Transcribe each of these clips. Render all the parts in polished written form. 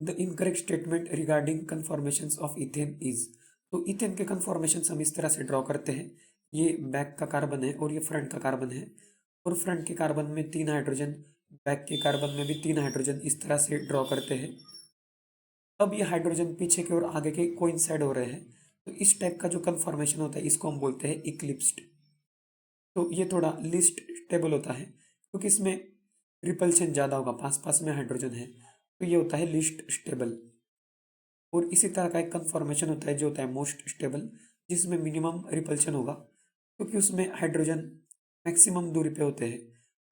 The incorrect statement regarding conformations of ethane is. तो ethane के conformation हम इस तरह से ड्रॉ करते हैं, ये बैक का कार्बन है और ये फ्रंट का कार्बन है, और फ्रंट के कार्बन में 3 हाइड्रोजन, बैक के कार्बन में भी 3 हाइड्रोजन, इस तरह से ड्रॉ करते हैं। अब ये हाइड्रोजन पीछे के और आगे के कोइंसाइड हो रहे हैं, तो इस टाइप का जो कन्फॉर्मेशन होता है इसको हम बोलते हैं इक्लिप्स्ड। तो ये थोड़ा लिस्ट स्टेबल होता है क्योंकि इसमें रिपल्शन ज़्यादा होगा, पास पास में हाइड्रोजन है, तो ये होता है लिस्ट स्टेबल। और इसी तरह का एक कन्फॉर्मेशन होता है जो होता है मोस्ट स्टेबल, जिसमें मिनिमम रिपल्शन होगा क्योंकि उसमें हाइड्रोजन मैक्सिमम दूरी पे होते हैं,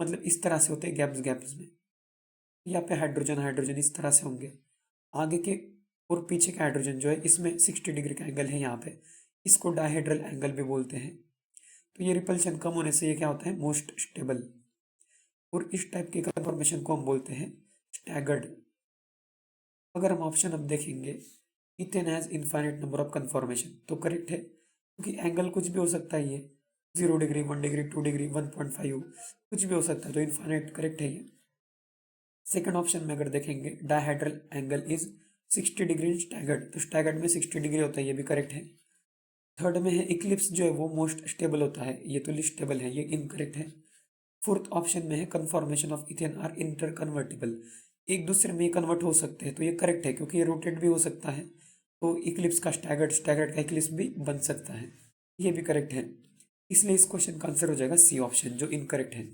मतलब इस तरह से होते हैं गैप्स गैप्स में। यहाँ पे हाइड्रोजन हाइड्रोजन इस तरह से होंगे, आगे के और पीछे का हाइड्रोजन जो है इसमें 60 डिग्री का एंगल है यहाँ पे, इसको डायहेड्रल एंगल भी बोलते हैं। तो ये रिपल्शन कम होने से ये क्या होता है, मोस्ट स्टेबल। और इस टाइप के कन्फॉर्मेशन को हम बोलते हैं स्टैगर्ड। अगर हम ऑप्शन अब देखेंगे, ethane has infinite number of conformation, तो करेक्ट है क्योंकि एंगल कुछ भी हो सकता है, ये 0 डिग्री 1 डिग्री 2 डिग्री 1.5 कुछ भी हो सकता है, तो इनफाइनाइट करेक्ट है ये। सेकंड ऑप्शन में अगर देखेंगे, dihedral angle is 60 degree staggered, तो स्टैगर्ड में 60 डिग्री होता है, ये भी करेक्ट है। थर्ड में है इक्लिप्स जो है वो मोस्ट स्टेबल होता है, ये तो लिस्ट स्टेबल है, ये इनकरेक्ट है। फोर्थ ऑप्शन में है conformation of ethane are interconvertible, एक दूसरे में कन्वर्ट हो सकते हैं, तो ये करेक्ट है क्योंकि ये रोटेट भी हो सकता है, तो इक्लिप्स का स्टैगर्ड, स्टैगर्ड का इक्लिप्स भी बन सकता है, ये भी करेक्ट है। इसलिए इस क्वेश्चन का आंसर हो जाएगा सी ऑप्शन, जो इनकरेक्ट है।